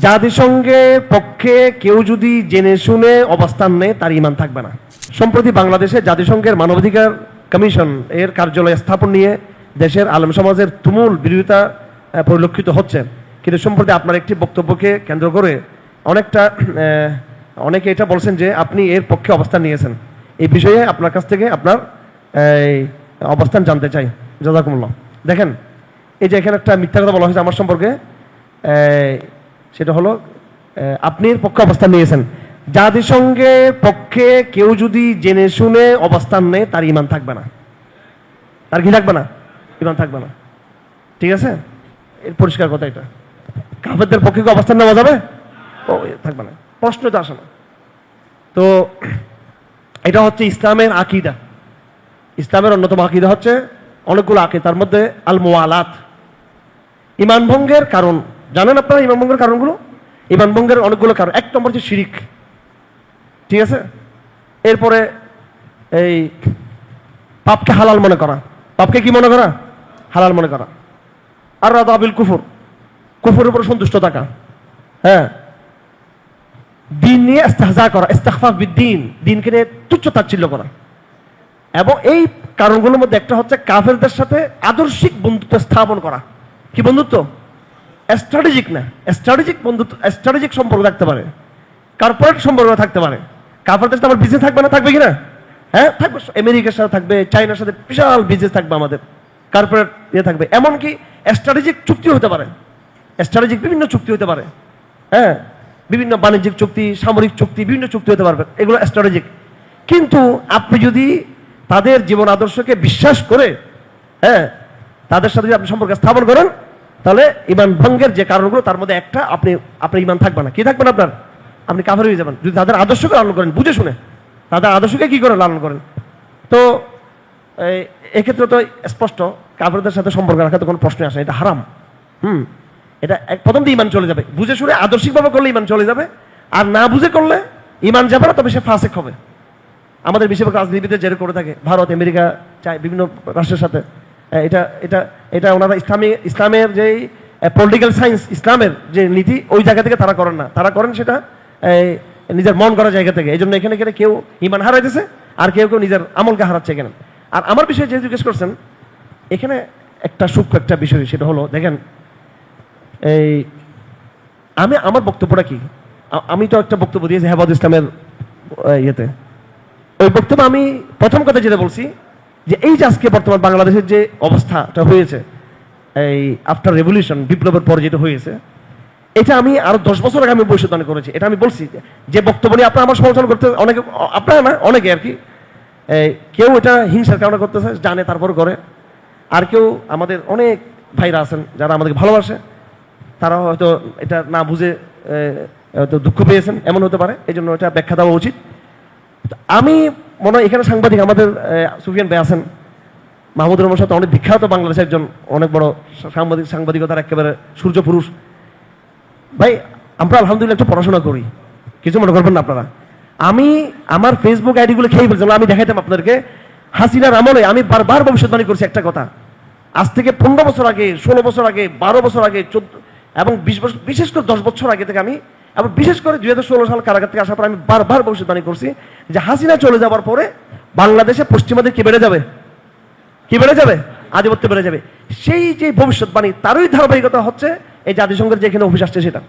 জাতিসংঘের পক্ষে কেউ যদি জেনে শুনে অবস্থান নেয় তার ঈমান থাকবে না। সম্প্রতি বাংলাদেশে জাতিসংঘের মানবাধিকার কমিশন এর কার্যালয় স্থাপন নিয়ে দেশের আলেম সমাজের তুমুল বিরোধিতা পরিলক্ষিত হচ্ছে। কিন্তু সম্প্রতি আপনার একটি বক্তব্যকে কেন্দ্র করে অনেকে এটা বলছেন যে আপনি এর পক্ষে অবস্থান নিয়েছেন। এই বিষয়ে আপনার কাছ থেকে আপনার অবস্থান জানতে চাই। জাযাকুমুল্লাহ। দেখেন, এই যে এখানে একটা মিথ্যা কথা বলা হয়েছে আমার সম্পর্কে, সেটা হলো আপনি এর পক্ষে অবস্থান নিয়েছেন। জাতিসংঘের পক্ষে কেউ যদি জেনে শুনে অবস্থান নেয় তার ঈমান থাকবে না। তার কি থাকবে না? ঈমান থাকবে না। ঠিক আছে, এর পরিষ্কার কথা এটা। কাফেরদের পক্ষে কি অবস্থান নেওয়া যাবে? ও থাকবে না, প্রশ্ন তো আসে না। তো এটা হচ্ছে ইসলামের আকীদা। ইসলামের অন্যতম আকীদা হচ্ছে অনেকগুলো আকীদা, তার মধ্যে আল মুওয়ালাত। ঈমান ভঙ্গের কারণ জানেন আপনারা? ঈমান ভঙ্গের কারণগুলো, ঈমান ভঙ্গের অনেকগুলো কারণ। এক নম্বর হচ্ছে শিরিক। ঠিক আছে, এরপরে এই পাপকে হালাল মনে করা। পাপকে কি মনে করা? হালাল মনে করা। আর রাদা বিল কুফর, কুফরের উপর সন্তুষ্ট থাকা। হ্যাঁ, দিন নিয়ে ইস্তেহজা করা, ইস্তিগফাফ বিদ্দিন, দিনকে নিয়ে তুচ্ছ তাচ্ছিল্য করা। এবং এই কারণগুলোর মধ্যে একটা হচ্ছে কাফেরদের সাথে আদর্শিক বন্ধুত্ব স্থাপন করা। কি বন্ধুত্ব? স্ট্র্যাটেজিক না, স্ট্র্যাটেজিক বন্ধুত্ব, স্ট্র্যাটেজিক সম্পর্ক থাকতে পারে, কর্পোরেট সম্পর্ক থাকতে পারে। কাফেরদের সাথে আমার বিজনেস থাকবে না? থাকবে কিনা? হ্যাঁ থাকবে। আমেরিকার সাথে থাকবে, চায়নার সাথে বিশাল বিজনেস থাকবে, আমাদের কর্পোরেট ইয়ে থাকবে। এমনকি স্ট্র্যাটেজিক চুক্তি হতে পারে, স্ট্র্যাটেজিক বিভিন্ন চুক্তি হতে পারে। হ্যাঁ, বিভিন্ন বাণিজ্যিক চুক্তি, সামরিক চুক্তি, বিভিন্ন চুক্তি হতে পারবে, এগুলো স্ট্র্যাটেজিক। কিন্তু আপনি যদি তাদের জীবন আদর্শকে বিশ্বাস করে হ্যাঁ তাদের সাথে যদি আপনি সম্পর্ক স্থাপন করেন, তাহলে ঈমান ভঙ্গের যে কারণগুলো তার মধ্যে একটা আপনার ঈমান থাকবে না। কি থাকবে না আপনার? আপনি কাফের হয়ে যাবেন যদি তাদের আদর্শকে লালন করেন, বুঝে শুনে তাদের আদর্শকে কি করে লালন করেন। তো এক্ষেত্রে তো স্পষ্ট কাফেরদের সাথে সম্পর্ক রাখা তো কোনো প্রশ্ন আসে না, এটা হারাম। এটা প্রথম দিয়ে ঈমান চলে যাবে। বুঝে শুনে আদর্শিকভাবে করলে ঈমান চলে যাবে, আর না বুঝে করলে ঈমান যাবে না, তবে সে ফাসিক হবে। আমাদের বেশিরভাগ রাজনীতিতে যেটা করে থাকে ভারত, আমেরিকা, বিভিন্ন রাষ্ট্রের সাথে, এটা এটা এটা ওনারা ইসলামের যে পলিটিক্যাল সায়েন্স, ইসলামের যে নীতি, ওই জায়গা থেকে তারা করেন না। তারা করেন সেটা নিজের মন করা জায়গা থেকে। এই জন্য এখানে কেউ ঈমান হারাইতেছে, আর কেউ নিজের আমলকে হারাচ্ছে এখানে। আর আমার বিষয়ে যে জিজ্ঞেস করছেন, এখানে একটা সূক্ষ্ম একটা বিষয়, সেটা হলো দেখেন, আমার বক্তব্যটা কি, আমি তো একটা বক্তব্য দিয়েছি হেফাজত ইসলামের ইয়েতে। ওই বক্তব্য আমি প্রথম কথা যেটা বলছি যে এই যে আজকে বর্তমান বাংলাদেশের যে অবস্থাটা হয়েছে, এই আফটার রেভলিউশন, বিপ্লবের পরে যেটা হয়েছে, এটা আমি আরো 10 বছর আগে আমি ভবিষ্যৎবাণী করেছি। এটা আমি বলছি যে বক্তব্য নিয়ে আপনারা আমার সমালোচনা করতে, অনেকে, আপনারা না, অনেকে আর কি, কেউ এটা হিংসার কারণে করতেছে, জানে তারপর করে। আর কেউ, আমাদের অনেক ভাইরা আছেন যারা আমাদেরকে ভালোবাসে, তারা হয়তো এটা না বুঝে হয়তো দুঃখ পেয়েছেন, এমন হতে পারে। এই জন্য এটা ব্যাখ্যা দেওয়া উচিত। আমি মনে হয় এখানে সাংবাদিক আমাদের সুফিয়ান ভাই আছেন, মাহমুদুর রহমান সাথে অনেক বিখ্যাত বাংলাদেশের একজন অনেক বড় সাংবাদিকতার একেবারে সূর্য পুরুষ ভাই। আমরা আলহামদুলিল্লাহ একটু পড়াশোনা করি, কিছু মনে করবেন না আপনারা। আমি আমার ফেসবুক আইডিগুলো খেয়ে ফেলছিলাম, আমি দেখাইতাম আপনাদেরকে। হাসিনার আমলে আমি বারবার ভবিষ্যৎবাণী করছি একটা কথা, আজ থেকে 15 বছর আগে, 16 বছর আগে, 12 বছর আগে, 14 এবং 20 বছর, বিশেষ করে 10 বছর আগে থেকে আমি, এবং বিশেষ করে 2016 সাল কারাগার থেকে আসার পর আমি বারবার ভবিষ্যৎবাণী করছি যে হাসিনা চলে যাওয়ার পরে বাংলাদেশে পশ্চিমাদের কি বেড়ে যাবে? কি বেড়ে যাবে? আধিপত্য বেড়ে যাবে। সেই যে ভবিষ্যৎবাণী, তারই ধারাবাহিকতা হচ্ছে এই জাতিসংঘের যেখানে অফিস আসছে সেটা।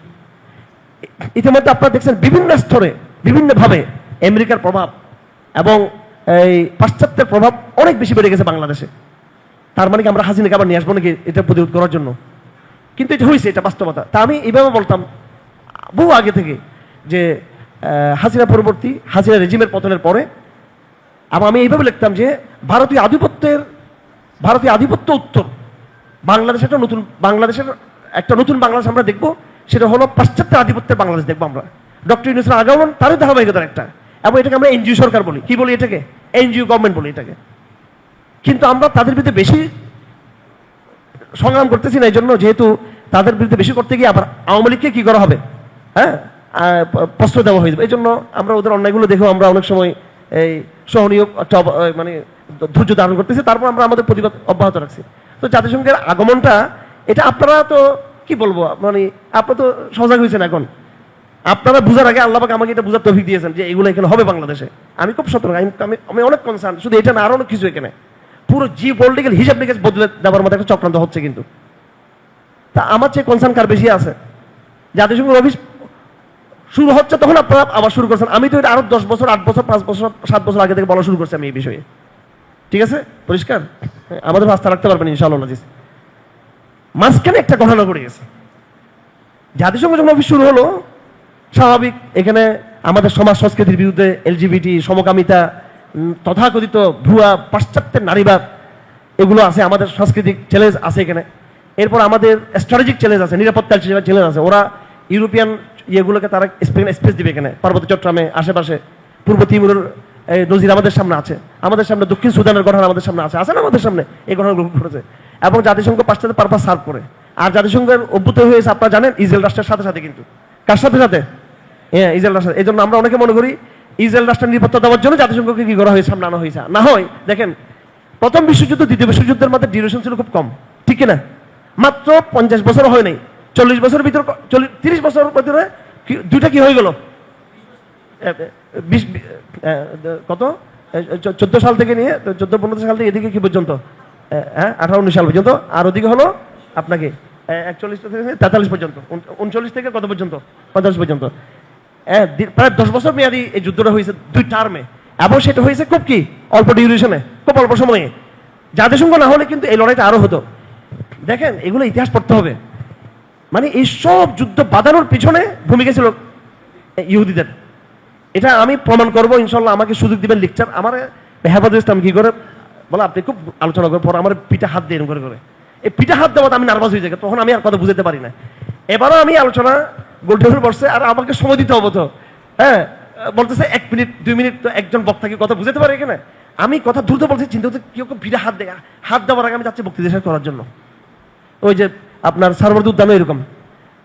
ইতিমধ্যে আপনারা দেখছেন বিভিন্ন স্তরে, বিভিন্নভাবে আমেরিকার প্রভাব এবং এই পাশ্চাত্যের প্রভাব অনেক বেশি বেড়ে গেছে বাংলাদেশে। তার মানে কি আমরা হাসিনাকে আবার নিয়ে আসবো নাকি এটা প্রতিরোধ করার জন্য? কিন্তু এটা হয়েছে, এটা বাস্তবতা। তা আমি এইভাবে বলতাম বহু আগে থেকে যে হাসিনা পরবর্তী, হাসিনা রেজিমের পতনের পরে, এবং আমি এইভাবে লিখতাম যে ভারতীয় আধিপত্য উত্তর বাংলাদেশের একটা নতুন বাংলাদেশ আমরা দেখবো, সেটা হলো পাশ্চাত্যের আধিপত্যের বাংলাদেশ দেখবো আমরা। ডক্টর ইউনূসের আগমন তারই ধারাবাহিকতার একটা, এবং এটাকে আমরা এনজিও সরকার বলি। কি বলি এটাকে? এনজিও গভর্নমেন্ট বলি এটাকে। কিন্তু আমরা তাদের বিরুদ্ধে বেশি সংগ্রাম করতেছি না, এই জন্য যেহেতু তাদের বিরুদ্ধে বেশি করতে গিয়ে আবার আওয়ামী লীগকে কি করা হবে, হ্যাঁ, প্রশ্রয় দেওয়া হয়ে যাবে। এই জন্য আমরা ওদের অন্যায়গুলো দেখেও আমরা অনেক সময় এই সহনীয় মানে ধৈর্য ধারণ করতেছি, তারপর আমরা আমাদের প্রতিবাদ অব্যাহত রাখছি। তো জাতিসংঘের আগমনটা, এটা আপনারা তো কি বলবো, মানে আপনার তো সজাগ হয়েছেন এখন, আপনারা বুঝার আগে আল্লাহ পাক আমাকে এটা বুঝার তৌফিক দিয়েছেন যে এগুলো এখানে হবে বাংলাদেশে। আমি খুব সতর্ক, আমি অনেক কনসার্ন, শুধু এটা না আরো অনেক কিছু এখানে পুরো জিওপলিটিক্যাল হিসাব নিকেশ বদলে দেওয়ার মতো একটা চক্রান্ত হচ্ছে কিন্তু। তা আমার চেয়ে কনসার্ন কার বেশি আছে? জাতিসংঘের অফিস শুরু হচ্ছে তখন আপনারা আবার শুরু করছেন, আমি তো এটা আরো 10 বছর 8 বছর 5 বছর 7 বছর আগে থেকে বলা শুরু করছি আমি এই বিষয়ে। ঠিক আছে, পরিষ্কার, আমাদের আস্থা রাখতে পারবেন ইনশাআল্লাহ আজিজ। মাঝখানে একটা ঘটনা ঘটে গেছে, জাতিসংঘ যখন অফিস শুরু হলো, স্বাভাবিক এখানে আমাদের সমাজ সংস্কৃতির বিরুদ্ধে এলজিবিটি, সমকামিতা, তথাকথিত ভুয়া পাশ্চাত্যের নারীবাদ, এগুলো আছে, আমাদের সাংস্কৃতিক চ্যালেঞ্জ আছে এখানে। এরপর আমাদের স্ট্র্যাটেজিক চ্যালেঞ্জ আছে, নিরাপত্তার চ্যালেঞ্জ আছে। ওরা ইউরোপিয়ান ইয়েগুলোকে তারা স্পেস দিবে এখানে, পার্বত্য চট্টগ্রামে আশেপাশে, পূর্ব তিমুরের নজির আমাদের সামনে আছে, আমাদের সামনে দক্ষিণ সুদানের ঘটনা আমাদের সামনে আছে না আমাদের সামনে, এই ঘটনাগুলো ঘটেছে। এবং জাতিসংঘ পাশ্চাত্য পারপাস সার্ভ করে। আর জাতিসংঘের অভ্যুদয় হয়েছে আপনারা জানেন ইসরায়েল রাষ্ট্রের সাথে সাথে, কিন্তু কার সাথে সাথে? হ্যাঁ, ইসরায়েল রাষ্ট্র। এই জন্য আমরা অনেকে মনে করি ইসরায়েল রাষ্ট্রের নিরাপত্তা দেওয়ার জন্য জাতিসংঘকে কি করা হয়েছে, সামনে আনা হয়েছে। না হয় দেখেন, প্রথম বিশ্বযুদ্ধ দ্বিতীয় বিশ্বযুদ্ধের মধ্যে ডিউরেশন ছিল খুব কম, ঠিক না? মাত্র 50 বছর হয় নাই, 40 বছরের ভিতরে 30 বছর ভিতরে দুইটা কি হয়ে গেল, 20 কত 14 সাল থেকে নিয়ে 14-15 সাল থেকে এদিকে কি পর্যন্ত, হ্যাঁ 18-19 সাল পর্যন্ত, আর ওদিকে হলো আপনাকে 41 থেকে 43 পর্যন্ত, 39 থেকে কত পর্যন্ত, 50 পর্যন্ত, প্রায় 10 বছর মেয়াদি এই যুদ্ধটা হয়েছে 2 টার্মে। এবং সেটা হয়েছে খুব কি অল্প ডিউরেশনে, খুব অল্প সময়ে। জাতিসংঘ না হলে কিন্তু এই লড়াইটা আরো হতো। দেখেন, এগুলো ইতিহাস পড়তে হবে। মানে এই সব যুদ্ধ বাঁধানোর পিছনে ভূমিকা ছিল ইহুদিদের। এটা আমি প্রমাণ করবো ইনশাল্লাহ, আমাকে সুযোগ দিবেন লেকচার। আমার হেফাজত ইসলাম কি করে বলে, আপনি খুব আলোচনা করার পর আমার পিঠে হাত দিয়ে এরকম করে এই পিঠে হাত দেওয়াতে আমি নার্ভাস হয়ে যাই, তখন আমি আর কথা বুঝতে পারি না। এবারও আমি আলোচনা গোলটেবিল বসছে, আর আমাকে সময় দিতে হবে তো, হ্যাঁ বলতেছে 1 মিনিট 2 মিনিট, তো একজন বক্তাকে কথা বুঝতে পারে এখানে। আমি কথা দ্রুত বলছি, চিন্তা হচ্ছে কেউ পিঠে হাত দেয়, হাত দেওয়ার আগে আমি যাচ্ছি বক্তৃতা শেষ করার জন্য। ওই যে আপনার সার্বর্দ উদ্যানে এরকম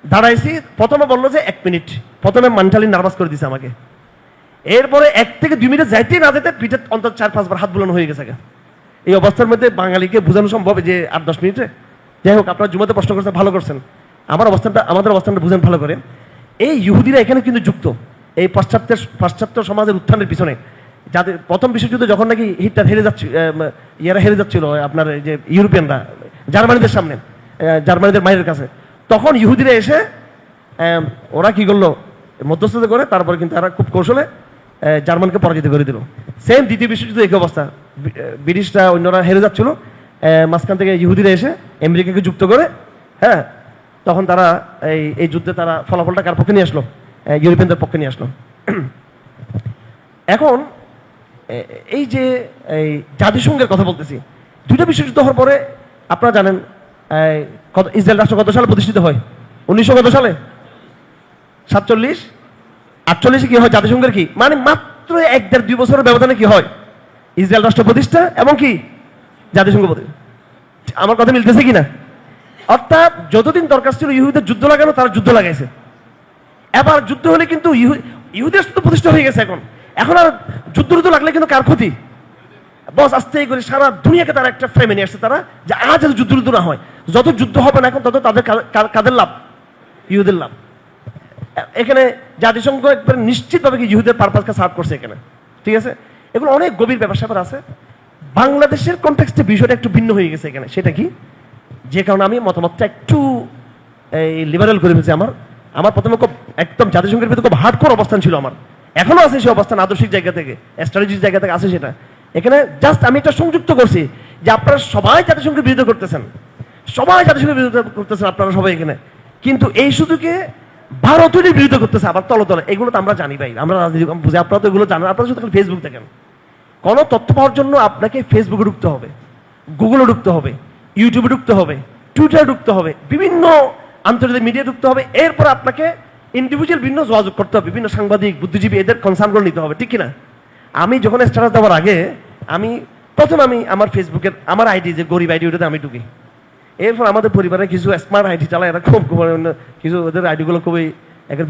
দাঁড়াইছি, প্রথমে বললো যে 1 মিনিট, প্রথমে মেন্টালি নার্ভাস করে দিছে আমাকে। এরপরে 1 থেকে 2 মিনিট যাইতেই না যেতে পিঠে অন্তত 4-5 বার হাত বুলানো হয়ে গেছে। এই অবস্থার মধ্যে বাঙালিকে বোঝানো সম্ভব যে 8-10 মিনিটে? যাই হোক, আপনার জুমাতে প্রশ্ন করছেন, ভালো করছেন। আমাদের অবস্থানটা বুঝেন ভালো করে। এই ইহুদিরা এখানে কিন্তু যুক্ত এই পাশ্চাত্য সমাজের উত্থানের পিছনে। যাদের প্রথম বিশ্বযুদ্ধে যখন নাকি হিটলার হেরে যাচ্ছিল, ইয়ারা হেরে যাচ্ছিল আপনার যে ইউরোপিয়ানরা জার্মানিদের সামনে, জার্মানিদের মায়ের কাছে, তখন ইহুদিরা এসে ওরা কি করলো, মধ্যস্থতা করে তারপরে কিন্তু তারা খুব কৌশলে জার্মানকে পরাজিত করে দিল। সেম দ্বিতীয় বিশ্বযুদ্ধ একই অবস্থা, ব্রিটিশরা অন্যরা হেরে যাচ্ছিল, মাঝখান থেকে ইহুদিরা এসে আমেরিকাকে যুক্ত করে, হ্যাঁ তখন তারা এই যুদ্ধে তারা ফলাফলটা কার পক্ষে নিয়ে আসলো, ইউরোপিয়ানদের পক্ষে নিয়ে আসলো। এখন এই যে এই জাতিসংঘের কথা বলতেছি, 2টা বিশ্বযুদ্ধ হওয়ার পরে আপনারা জানেন ইসরায়েল রাষ্ট্র কত সালে প্রতিষ্ঠিত হয়? 1900 কত সালে? 47-48 কি হয় জাতিসংঘের কি, মানে মাত্র 1-1.5-2 বছরের ব্যবধানে কি হয় ইসরায়েল রাষ্ট্র প্রতিষ্ঠা এবং কি জাতিসংঘ প্রতিষ্ঠা। আমার কথা মিলতেছে কিনা? অর্থাৎ যতদিন দরকার ছিল ইহুদিদের যুদ্ধ লাগানো, তারা যুদ্ধ লাগাইছে। এবার যুদ্ধ হলে কিন্তু ইহুদি রাষ্ট্র প্রতিষ্ঠা হয়ে গেছে। এখন আর যুদ্ধ লাগলে কিন্তু কার ক্ষতি? বস আস্তে করে সারা দুনিয়াকে তারা একটা ফ্রেমে নিয়ে আসছে, তারা যে আজ যুদ্ধ না হয়, যত যুদ্ধ হবে না এখন তত তাদের কাদের লাভ? ইহুদের লাভ। এখানে জাতিসংঘ একবার নিশ্চিতভাবে কি ইহুদের পারপাসকে সার্ভ করছে এখানে, ঠিক আছে? এগুলো অনেক গভীর ব্যাপার আছে। বাংলাদেশের কনটেক্সটে বিষয়টা একটু ভিন্ন হয়ে গেছে এখানে। সেটা কি? যে কারণে আমি মতামতটা একটু লিবারেল করে ফেলছি। আমার প্রথমে খুব একদম জাতিসংঘের ভিতরে খুব হার্ডকোর অবস্থান ছিল আমার, এখনো আছে সেই অবস্থান, আদর্শিক জায়গা থেকে স্ট্র্যাটেজিক জায়গা থেকে আছে সেটা। এখানে জাস্ট আমি একটা সংযুক্ত করছি যে আপনারা সবাই জাতিসংঘের বিরুদ্ধে করতেছেন, আপনারা সবাই এখানে, কিন্তু এই সুযোগে ভারতের বিরুদ্ধে করতেছে আবার তলে তলে। এগুলো তো আমরা জানি ভাই, আমরা রাজনীতি বুঝি, আপনারা তো এগুলো জানেন। আপনারা শুধু ফেসবুক দেখেন, কোনো তথ্য পাওয়ার জন্য আপনাকে ফেসবুকে ঢুকতে হবে, গুগলে ঢুকতে হবে, ইউটিউবে ঢুকতে হবে, টুইটারে ঢুকতে হবে, বিভিন্ন আন্তর্জাতিক মিডিয়া ঢুকতে হবে। এরপর আপনাকে ইন্ডিভিজুয়াল বিভিন্ন যোগাযোগ করতে হবে, বিভিন্ন সাংবাদিক, বুদ্ধিজীবী, এদের কনসার্নগুলো নিতে হবে, ঠিক কিনা? আমি যখন স্ট্যাটাস দেওয়ার আগে আমি আমার ফেসবুকের আমার আইডি, যে গরিব আইডি, ওটাতে আমি ঢুকি। এরপর আমাদের পরিবারে কিছু স্মার্ট আইডি চালায়, এরা খুব কিছু ওদের আইডিগুলো খুবই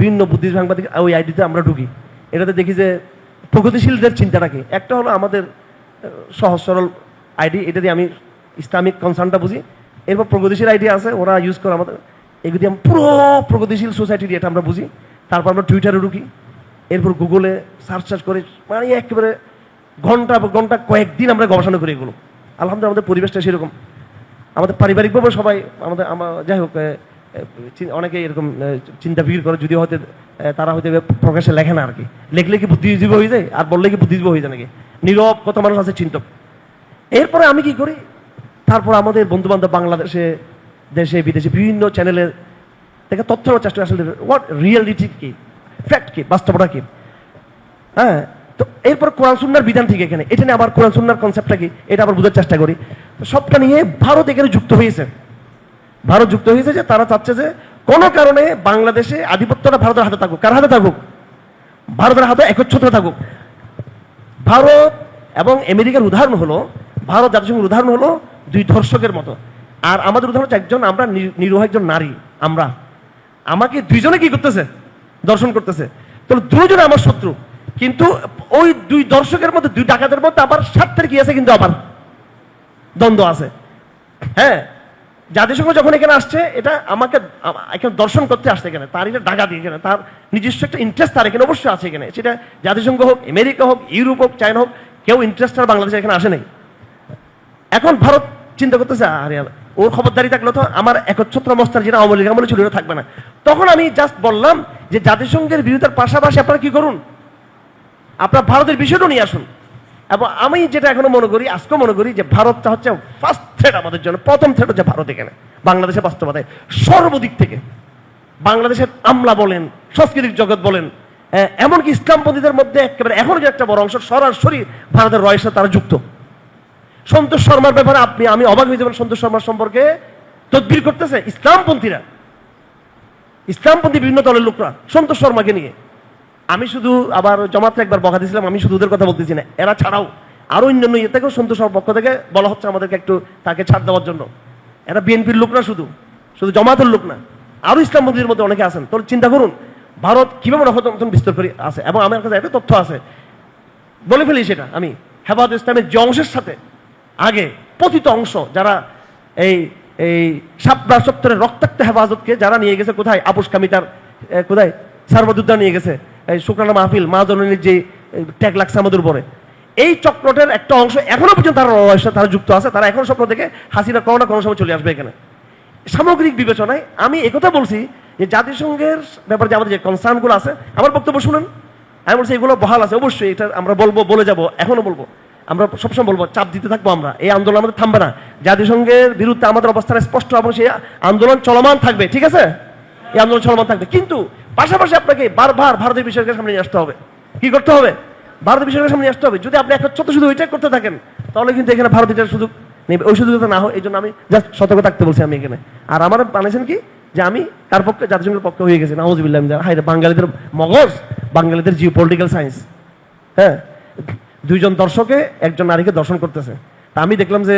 বিভিন্ন বুদ্ধিজীবী সাংবাদিক, ওই আইডিতে আমরা ঢুকি। এটাতে দেখি যে প্রগতিশীলদের চিন্তাটা কি। একটা হলো আমাদের সহজ সরল আইডি, এটা দিয়ে আমি ইসলামিক কনসার্নটা বুঝি। এরপর প্রগতিশীল আইডি আছে, ওরা ইউজ করে আমাদের এগুলি আমি পুরো প্রগতিশীল সোসাইটি এটা আমরা বুঝি। তারপর আমরা টুইটারে ঢুকি, এরপর গুগলে সার্চ করে মানে একেবারে ঘন্টা ঘন্টা কয়েকদিন আমরা গবেষণা করি এগুলো। আলহামদুলিল্লাহ আমাদের পরিবেশটা সেরকম, আমাদের পারিবারিকভাবে সবাই যাই হোক অনেকে এরকম চিন্তা ভিড় করে, যদিও হয়তো তারা হয়তো প্রকাশে লেখে না আর কি, লেখলে কি বুদ্ধিজীবী হয়ে যায় আর বললে কি বুদ্ধিজীবী হয়ে যায় নাকি, নীরব কত মানুষ আছে চিন্তক। এরপরে আমি কি করি, তারপর আমাদের বন্ধু বান্ধব বাংলাদেশে দেশে বিদেশে বিভিন্ন চ্যানেলের থেকে তথ্য চেষ্টা আসলে হোয়াট রিয়েলিটি কি, ফ্যাক্ট কি, বাস্তবতা কি। হ্যাঁ, তো এরপর কোরআন সুন্নাহর বিধান ঠিক এখানে, এটা নিয়ে আবার কোরআন সুন্নাহর কনসেপ্টটা কি এটা আবার বোঝার চেষ্টা করি। তো সবটা নিয়ে ভারত এখানে যুক্ত হয়েছে। ভারত যুক্ত হয়েছে যে তারা চাচ্ছে যে কোনো কারণে বাংলাদেশে আধিপত্যটা ভারতের হাতে থাকুক। কার হাতে থাকুক? ভারতের হাতে একচ্ছত্র থাকুক। ভারত এবং আমেরিকার উদাহরণ হলো, ভারত জাতিসংঘের উদাহরণ হলো দুই ধর্ষকের মতো, আর আমাদের উদাহরণ হচ্ছে একজন, আমরা নিরীহ একজন নারী, আমাকে দুইজনে কি করতেছে, দর্শন করতেছে। তো দুজনে আমার শত্রু, কিন্তু ওই দুই দর্শকের মধ্যে, দুই ডাকাতের মধ্যে আবার স্বার্থের কি আছে, কিন্তু আবার দ্বন্দ্ব আছে। হ্যাঁ, জাতিসংঘ যখন এখানে আসছে, এটা আমাকে এখানে দর্শন করতে আসছে, এখানে তার এটা ডাকা দিয়ে, এখানে তার নিজস্ব একটা ইন্টারেস্ট তার এখানে অবশ্যই আছে। এখানে সেটা জাতিসংঘ হোক, আমেরিকা হোক, ইউরোপ হোক, চায়না হোক, কেউ ইন্টারেস্ট আর বাংলাদেশে এখানে আসে নাই। এখন ভারত চিন্তা করতেছে, আরে ওর খবরদারি থাকলো তো আমার একচ্ছত্র মস্তার যেটা আওয়ামী লীগ আমলে ছিল এটা থাকবে না। তখন আমি জাস্ট বললাম যে জাতিসংঘের বিরোধিতার পাশাপাশি আপনারা কি করুন, আপনারা ভারতের বিষয়টা নিয়ে আসুন। এবং আমি যেটা এখনো মনে করি, আজকে মনে করি যে ভারতটা হচ্ছে ফার্স্ট থ্রেট আমাদের জন্য, প্রথম থ্রেট হচ্ছে ভারত এখানে বাংলাদেশের বাস্তবতায় সর্বদিক থেকে। বাংলাদেশের আমলা বলেন, সাংস্কৃতিক জগৎ বলেন, এমনকি ইসলামপন্থীদের মধ্যে একেবারে এখনো যে একটা বড় অংশ সরাসরি ভারতের রয়েছে, তারা যুক্ত। সন্তোষ শর্মার ব্যাপারে আমি অবাক হয়ে যাবেন, সন্তোষ শর্মার সম্পর্কে তদবির করতেছে ইসলামপন্থীরা, ইসলামপন্থী বিভিন্ন দলের লোকরা সন্তোষ শর্মাকে নিয়ে। আমি শুধু আবার জমাতে একবার বকা দিয়েছিলাম, আমি শুধু ওদের কথা বলতেছি না, এরা ছাড়াও আরো অন্যান্য ইয়ে থেকেও সন্তোষ শর্মার পক্ষ থেকে বলা হচ্ছে আমাদেরকে একটু তাকে ছাড় দেওয়ার জন্য। এরা বিএনপির লোক না, শুধু জমাতের লোক না, আরো ইসলামপন্থীদের মধ্যে অনেকে আছেন। তো চিন্তা করুন ভারত কিভাবে নতুন বিস্তার করে আছে। এবং আমার কাছে একটা তথ্য আছে, বলে ফেলি সেটা, আমি হেফাজত ইসলামের যে অংশের সাথে আগে পতিত অংশ, যারা এই শাপলা চত্বরের রক্তাক্ত হেফাজতকে যারা নিয়ে গেছে কোথায়, আপুস কামিতার কোথায় সার্বযুদ্ধা নিয়ে গেছে, এই শুক্রানা মাহফিল, মা জননীর যে ট্যাগ লাগছে আমাদের উপরে, এই চক্রটের একটা অংশ এখনো পর্যন্ত তারা যুক্ত আছে। তারা এখনো স্বপ্ন থেকে হাসিনা কোনো না কোনো সময় চলে আসবে এখানে। সামগ্রিক বিবেচনায় আমি একথা বলছি যে জাতিসংঘের ব্যাপারে যে আমাদের যে কনসার্নগুলো আছে, আমার বক্তব্য শুনেন, আমি বলছি এগুলো বহাল আছে, অবশ্যই এটা আমরা বলবো, বলে যাব, এখনো বলবো, আমরা সবসময় বলবো, চাপ দিতে থাকবো আমরা। এই আন্দোলন আমাদের থামবে না, জাতিসংঘের বিরুদ্ধে আমাদের অবস্থান স্পষ্ট এবং সেই আন্দোলন চলমান থাকবে, ঠিক আছে? এই আন্দোলন চলমান থাকবে, কিন্তু পাশাপাশি আপনাকে বারবার ভারতের বিষয়কে সামনে নিয়ে আসতে হবে। কি করতে হবে? ভারতের বিষয়কে সামনে নিয়ে আসতে হবে। যদি আপনি একচ্ছত্র শুধু ওইটাই করতে থাকেন, তাহলে কিন্তু এখানে ভারত এটার সুযোগ নেবে, ওই সুযোগটা না হয়। এই জন্য আমি জাস্ট সতর্ক থাকতে বলছি আমি এখানে। আর আমার বানিয়েছেন কি যে আমি কার পক্ষে, জাতিসংঘের পক্ষে হয়ে গেছি, নাউজুবিল্লাহ। হাই রে, বাঙালিদের মগজ, বাঙালিদের জিও পলিটিক্যাল সায়েন্স। হ্যাঁ, দুইজন দর্শকে একজন নারীকে দর্শন করতেছে, তা আমি দেখলাম যে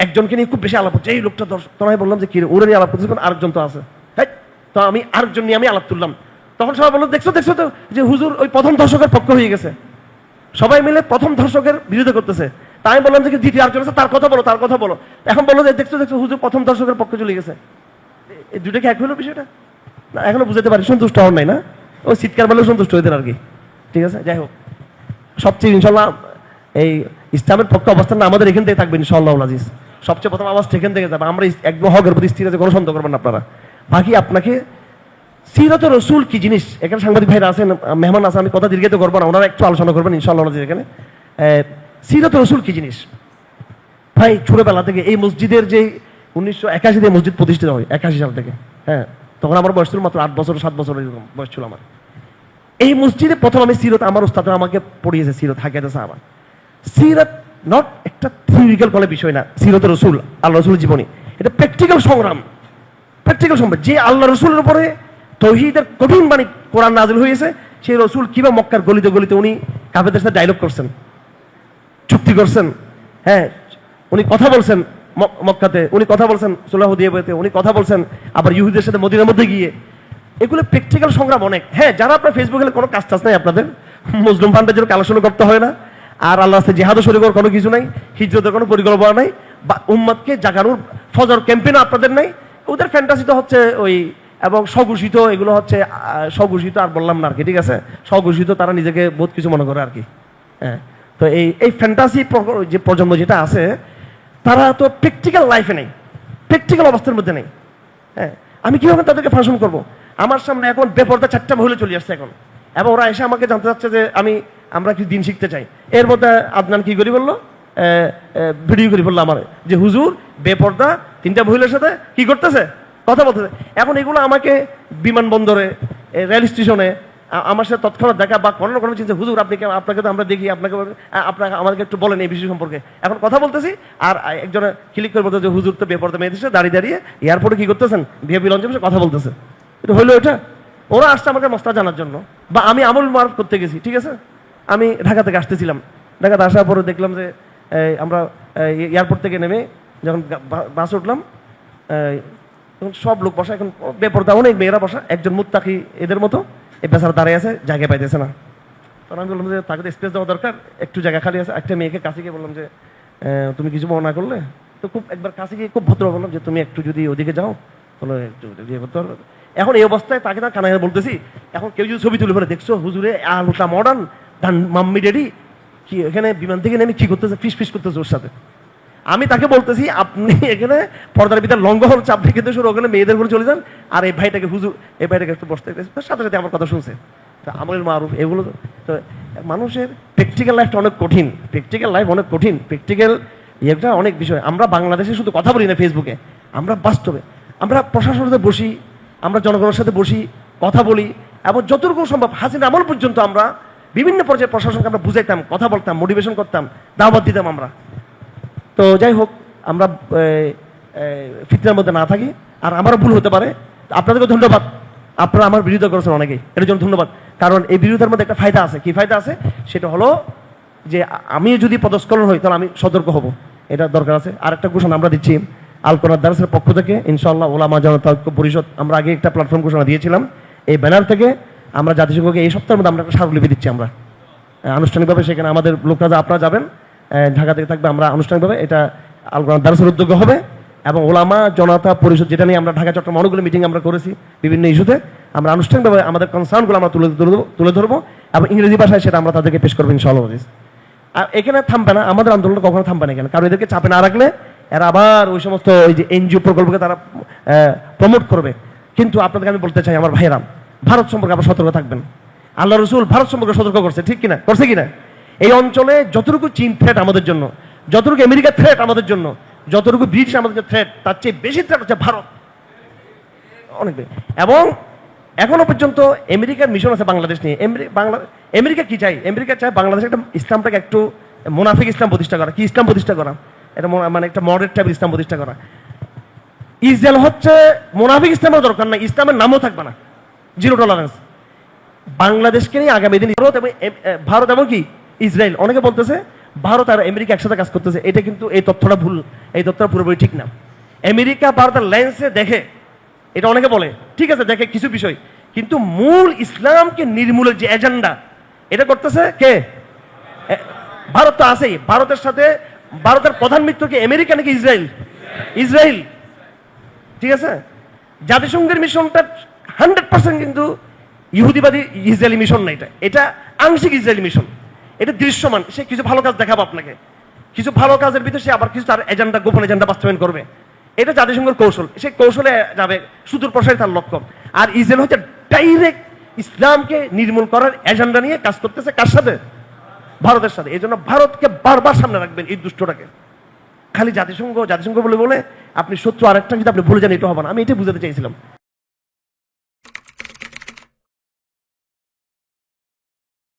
একজনকে নিয়ে খুব বেশি আলাপ হচ্ছে, এই লোকটা দর্শন, তো আমি বললাম যে কি ওরা নিয়ে আলাপ করতেছে, আরেকজন তো আছে। হ্যাঁ, তো আমি আরেকজন নিয়ে আমি আলাপ তুললাম। তখন সবাই বললো, দেখছো তো যে হুজুর ওই প্রথম দর্শকের পক্ষ হয়ে গেছে, সবাই মিলে প্রথম দর্শকের বিরোধিতা করতেছে। তাই আমি বললাম যে দ্বিতীয় আরেকজন আছে, তার কথা বলো। এখন বললো যে দেখছো হুজুর প্রথম দর্শকের পক্ষে চলে গেছে। এই দুটো কি এক হলো বিষয়টা? না, এখনো বুঝতে পারি, সন্তুষ্ট হন নাই না, ওই চিৎকার বলে সন্তুষ্ট হইতেন আর কি। ঠিক আছে, যাই হোক, সবচেয়ে ইনশাল্লাহ এই ইসলামের পক্ষে অবস্থান আমাদের এখান থেকে থাকবে ইনশাআল্লাহ আজিজ। সবচেয়ে প্রথম আওয়াজ এখান থেকে যাবে। আমরা একদম হকের প্রতি স্থির আছে, কোনো সন্দেহ করবেন না আপনারা। বাকি আপনাকে সিরাত রসুল কি জিনিস, এখানে সাংবাদিক ভাইরা আছেন, মেহমান আছে, আমি কথা দীর্ঘায়িত করবো না, ওনারা একটু আলোচনা করবেন ইনশাআল্লাহ আজিজ। এখানে সিরাত রসুল কি জিনিস, ভাই ছোটবেলা থেকে এই মসজিদের যে 1981-তে মসজিদ প্রতিষ্ঠিত হয়, 81 সাল থেকে। হ্যাঁ, তখন আমার বয়স ছিল মাত্র 8 বছর 7 বছর এরকম বয়স ছিল আমার। এই মসজিদে প্রথম আমি সিরত, আমার উস্তাদ আমাকে পড়িয়েছে সিরত, হাকিয়াতে সাহাবা। সিরত নট একটা থিওরিক্যাল কোনো বিষয় না, সিরত রসুল, আল্লাহ রসুলের জীবনী, এটা প্র্যাকটিক্যাল সংগ্রাম, প্র্যাকটিক্যাল সংগ্রাম। যে আল্লাহ রসুলের উপরে তৌহিদের কঠিন বাণী কোরআন নাযিল হয়েছে, সেই রসুল কিভাবে মক্কার গলিতে গলিতে উনি কাফেরদের সাথে ডায়লগ করছেন, চুক্তি করছেন। হ্যাঁ, উনি কথা বলছেন মক্কাতে, উনি কথা বলছেন সুলহ হুদাইবিয়াতে, উনি কথা বলছেন আবার ইহুদিদের সাথে মদিনার মধ্যে গিয়ে। এগুলো প্র্যাকটিক্যাল সংগ্রাম অনেক। হ্যাঁ, যারা আপনার ফেসবুকে কোনো কাজ নাই আপনাদের, মুসলিম ফান্ডের জন্য আলোচনা করতে হয় না, আর আল্লাহ রাস্তায় জিহাদও শুরু করার কোনো কিছু নাই, হিজরতের কোনো পরিকল্পনা নাই, বা উম্মতকে জাগানোর ফজর ক্যাম্পেইনও আপনাদের নাই, ওদের ফ্যান্টাসি তো হচ্ছে ওই, এবং স্বঘোষিত এগুলো হচ্ছে স্বঘোষিত, আর বললাম না আর কি, ঠিক আছে, স্বঘোষিত তারা নিজেকে বহুত কিছু মনে করে আর কি। হ্যাঁ, তো এই ফ্যান্টাসি যে প্রজন্ম যেটা আছে, তারা তো প্র্যাকটিক্যাল লাইফে নেই, প্র্যাকটিক্যাল অবস্থার মধ্যে নেই। হ্যাঁ, আমি কিভাবে তাদেরকে ফাংশন করব? আমার সামনে এখন বেপরদা 4টা মহিলা চলে আসছে এখন, এবং ওরা এসে আমাকে জানতে চাচ্ছে যে আমরা কি দিন শিখতে চাই। এর মধ্যে আদনান কি করি বললো, ভিডিও করে বললো আমার যে হুজুর বেপরদা 3টা মহিলার সাথে কি করতেছে, কথা বলতেছে। এখন এগুলো আমাকে বিমানবন্দরে, রেল স্টেশনে আমার সাথে তৎক্ষণাৎ দেখা, বা কোনো না কোনো চিন্তা, হুজুর আপনাকে তো আমরা দেখি, আপনাকে আমাদেরকে একটু বলেন এই বিষয় সম্পর্কে। এখন কথা বলতেছি, আর একজন ক্লিক করে বলতে যে হুজুর তো বেপরদা মেয়েদের সাথে দাঁড়িয়ে দাঁড়িয়ে এয়ারপোর্টে কি করতেছেন, ভিআইপি লঞ্চে বসে কথা বলতেছে। এটা হইলো এটা? ওরা আসছে আমাকে মশলা জানার জন্য, বা আমি আমল মারফ করতে গেছি, ঠিক আছে। আমি ঢাকা থেকে আসতেছিলাম, ঢাকাতে আসার পরে দেখলাম যে আমরা এয়ারপোর্ট থেকে নেমে যখন বাসে উঠলাম, তখন সব লোক বসা, এখন বেপরদা অনেক মেয়েরা বসা, একজন মুত্তাকি এদের মতো এই বেচারা দাঁড়িয়ে আছে, জায়গা পাইতেছে না। তখন আমি বললাম যে তাকে তো স্পেস দেওয়া দরকার, একটু জায়গা খালি আছে। একটা মেয়েকে কাছে গিয়ে বললাম যে তুমি কিছু মনে না করলে, তো খুব একবার কাছে গিয়ে খুব ভদ্র বললাম যে তুমি একটু যদি ওদিকে যাও তাহলে একটু বিয়ে করতে পারবে। এখন এই অবস্থায় তাকে তার কানায় বলতেছি, এখন কেউ যদি ছবি তুলে ফেলে, দেখছো হুজুরে আলোটা মডার্ন মাম্মি ডেডি কি এখানে বিমান থেকে নেমে কি করতেছে, ফিস ফিস করতেছে ওর সাথে। আমি তাকে বলতেছি আপনি এখানে পর্দার ভিতরে লঙ্ঘন চাপ রেখে শুরু, ওখানে মেয়েদের করে চলে যান, আর এই ভাইটাকে হুজুর, এই ভাইটাকে একটু বসতে সাথে সাথে আমার কথা শুনছে। তা আমলের মারুফ এগুলো তো মানুষের প্র্যাকটিক্যাল লাইফটা অনেক কঠিন, প্র্যাকটিক্যাল লাইফ অনেক কঠিন, প্র্যাকটিক্যাল ইয়েটা অনেক বিষয়। আমরা বাংলাদেশে শুধু কথা বলি না ফেসবুকে, আমরা বাস্তবে আমরা প্রশাসনের সাথে বসি, আমরা জনগণের সাথে বসি, কথা বলি, এবং যতটুকু সম্ভব হাসিনা আমল পর্যন্ত আমরা বিভিন্ন পর্যায়ে প্রশাসনকে আমরা বুঝাইতাম, কথা বলতাম, মোটিভেশন করতাম, দাওয়াত দিতাম আমরা। তো যাই হোক, আমরা ফিতনার মধ্যে না থাকি, আর আমারও ভুল হতে পারে। আপনাদেরকে ধন্যবাদ, আপনারা আমার বিরোধিতা করেছেন অনেকেই, এর জন্য ধন্যবাদ। কারণ এই বিরোধিতার মধ্যে একটা ফায়দা আছে। কি ফায়দা আছে? সেটা হলো যে আমি যদি পদস্খলন হই তাহলে আমি সতর্ক হব, এটা দরকার আছে। আর একটা ঘোষণা আমরা দিচ্ছি আল কোরআন দারসের পক্ষ থেকে, ইনশাআল্লাহ ওলামা জনতা ঐক্য পরিষদ, আমরা আগে একটা প্ল্যাটফর্ম ঘোষণা দিয়েছিলাম, এই ব্যানার থেকে আমরা জাতিসংঘকে এই সপ্তাহের মধ্যে আমরা একটা স্মারকলিপি দিচ্ছি আমরা আনুষ্ঠানিকভাবে। সেখানে আমাদের লোকরা আপনারা যাবেন, ঢাকা থেকে থাকবে, আমরা আনুষ্ঠানিকভাবে এটা আল কোরআন দারসের উদ্যোগে হবে, এবং ওলামা জনতা পরিষদ যেটা নিয়ে আমরা ঢাকা চট্টগ্রাম অনেকগুলো মিটিং আমরা করেছি বিভিন্ন ইস্যুতে, আমরা আনুষ্ঠানিকভাবে আমাদের কনসার্নগুলো আমরা তুলে ধরবো, এবং ইংরেজি ভাষায় সেটা আমরা তাদেরকে পেশ করবো ইনশাআল্লাহ। আর এখানে থামবে না, আমাদের আন্দোলন কখনো থামবে না, কেন? কারণ এদেরকে চাপে না রাখলে এরা আবার ওই সমস্ত ওই যে এনজিও প্রকল্পকে তারা প্রমোট করবে। কিন্তু আপনাদেরকে আমি বলতে চাই আমার ভাইয়েরা, ভারত সম্পর্কে আবার সতর্ক থাকবেন। আল্লাহ রসুল ভারত সম্পর্কে সতর্ক করছে, ঠিক কিনা? করছে কিনা? এই অঞ্চলে যতটুকু চীন থ্রেট আমাদের জন্য, যতটুকু আমেরিকা থ্রেট আমাদের জন্য, যতটুকু ব্রিটিশ আমাদের থ্রেট, তার চেয়ে বেশি থ্রেট হচ্ছে ভারত, অনেক বেশি। এবং এখনো পর্যন্ত আমেরিকার মিশন আছে বাংলাদেশ নিয়ে। আমেরিকা কি চাই? আমেরিকা চায় বাংলাদেশে একটা ইসলামটাকে একটু মুনাফিক ইসলাম প্রতিষ্ঠা করা। কি ইসলাম প্রতিষ্ঠা করা? এটা মানে একটা মডারেট টাইপের ইসলাম প্রতিষ্ঠা করা। ইসরায়েল হচ্ছে মুনাফিক ইসলামের দরকার না, ইসলামের নামও থাকবে না, জিরো টলারেন্স। বাংলাদেশকে নিয়ে আগামী দিন ভারত এবং কি ইসরায়েল, অনেকে বলতেছে ভারত আর আমেরিকা একসাথে কাজ করতেছে, এটা কিন্তু এই তথ্যটা ভুল, এই তথ্যটা পুরোপুরি ঠিক না। আমেরিকা ভারতের লেন্সে দেখে, এটা অনেকে বলে, ঠিক আছে দেখে কিছু বিষয়, কিন্তু মূল ইসলামকে নির্মূলের যে এজেন্ডা, এটা করতেছে কে? ভারত তো আছেই। ভারতের সাথে ভারতের প্রধান মিত্র কি আমেরিকা নাকি ইসরায়েল? ইসরায়েল, ঠিক আছে। জাতিসংঘের মিশনটা 100% কিন্তু ইহুদিবাদী ইসরায়েলি মিশন না, এটা আংশিক ইসরায়েলি মিশন, এটা দৃশ্যমান। সে কিছু ভালো কাজ দেখাবো আপনাকে, কিছু ভালো কাজের ভিতরে সে আবার কিছু তার এজেন্ডা, গোপন এজেন্ডা বাস্তবায়ন করবে। এটা জাতিসংঘের কৌশল, সে কৌশলে যাবে, সুদূর প্রসারী তার লক্ষ্য। আর ইসরায়েল হচ্ছে ডাইরেক্ট ইসলামকে নির্মূল করার এজেন্ডা নিয়ে কাজ করতেছে, কার সাথে? ভারতের সাথে। এই জন্য ভারতকে বারবার সামনে রাখবেন এই দুষ্টটাকে। খালি জাতিসংঘ জাতিসংঘ বলে বলে আপনি শত্রু আরেকটা যদি আপনি ভুলে যান, এটা হবে না। আমি এটাই বুঝাতে চাইছিলাম।